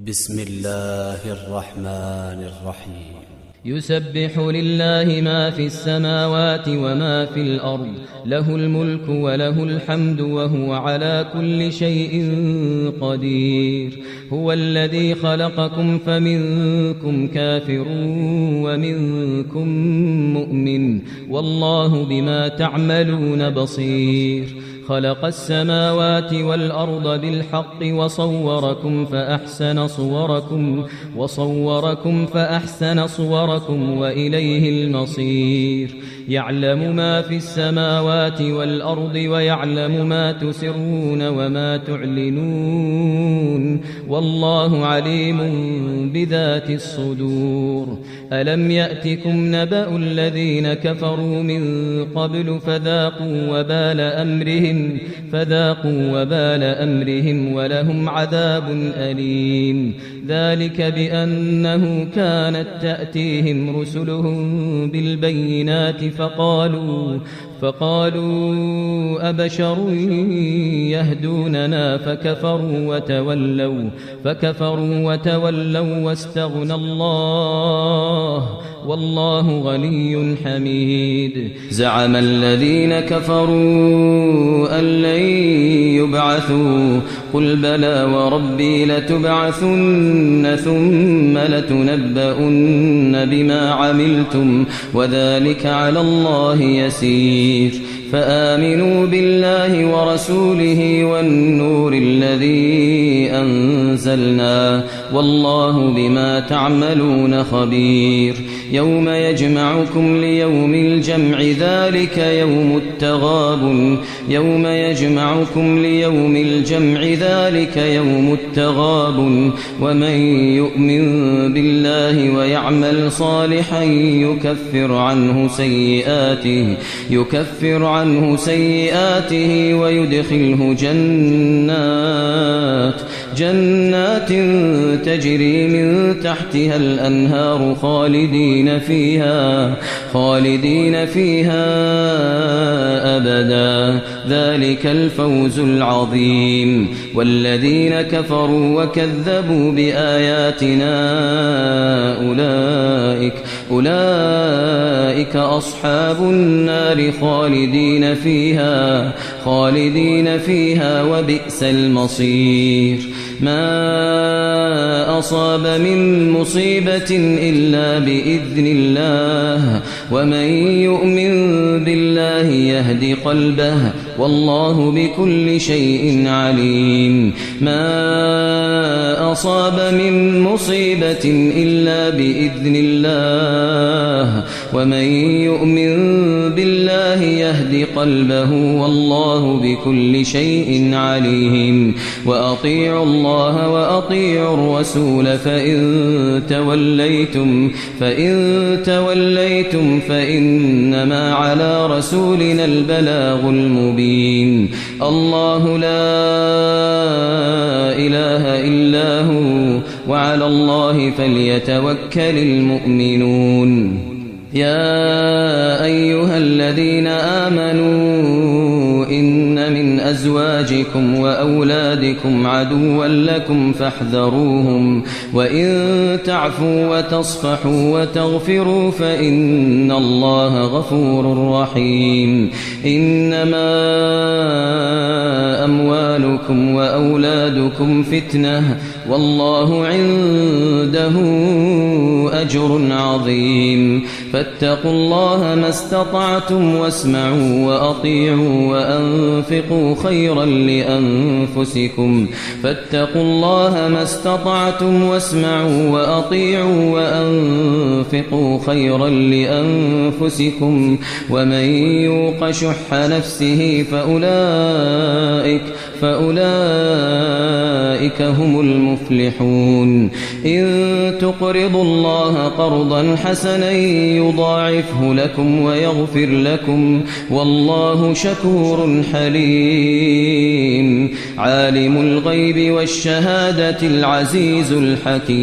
بسم الله الرحمن الرحيم يسبح لله ما في السماوات وما في الأرض، له الملك وله الحمد وهو على كل شيء قدير. هو الذي خلقكم فمنكم كافر ومنكم مؤمن، والله بما تعملون بصير. خلق السماوات والأرض بالحق وصوركم فأحسن صوركم وإليه المصير. يعلم ما في السماوات والأرض ويعلم ما تسرون وما تعلنون، والله عليم بذات الصدور. ألم يأتكم نبأ الذين كفروا من قبل فذاقوا وبال أمرهم ولهم عذاب أليم. ذلك بأنه كانت تأتيهم رسلهم بالبينات فقالوا أبشر يهدوننا فكفروا وتولوا واستغنى الله، والله غني حميد. زعم الذين كفروا أن لن يبعثوا، قل بلى وربي لتبعثن ثم لتنبؤن بما عملتم وذلك على الله يسير. فآمنوا بالله ورسوله والنور الذي أنزلنا، والله بما تعملون خبير. يوم يجمعكم ليوم الجمع ذلك يوم التغابن، ومن يؤمن بالله ويعمل صالحا يكفر عنه سيئاته ويدخله جنات تجري من تحتها الأنهار خالدين فيها أبدا، ذلك الفوز العظيم. والذين كفروا وكذبوا بآياتنا أولئك أصحاب النار خالدين فيها وبئس المصير. ما أصاب من مصيبة إلا بإذن الله، ومن يؤمن بالله يهد قلبه، والله بكل شيء عليم. ما أصاب من مصيبة إلا بإذن الله، ومن يؤمن بالله يهد قلبه، والله بكل شيء عليم. وأطيعوا الله وأطيعوا الرسول فإن توليتم فإنما على رسولنا البلاغ المبين. الله لا إله إلا هو، وعلى الله فليتوكل المؤمنون. يا أيها الذين آمنوا إن من أزواجكم وأولادكم عدوا لكم فاحذروهم، وإن تعفوا وتصفحوا وتغفروا فإن الله غفور رحيم. إنما أموالكم وأولادكم فتنة، والله عنده أجر عظيم. فاتقوا الله ما استطعتم واسمعوا وأطيعوا وأنفقوا خيرا لأنفسكم. فاتقوا الله ما استطعتم واسمعوا وأطيعوا وأنفقوا خيرا لأنفسكم، ومن يوق شح نفسه فأولئك هم المفلحون. إن تقرضوا الله قرضا حسنا يضاعفه لكم ويغفر لكم، والله شكور حليم. عالم الغيب والشهادة العزيز الحكيم.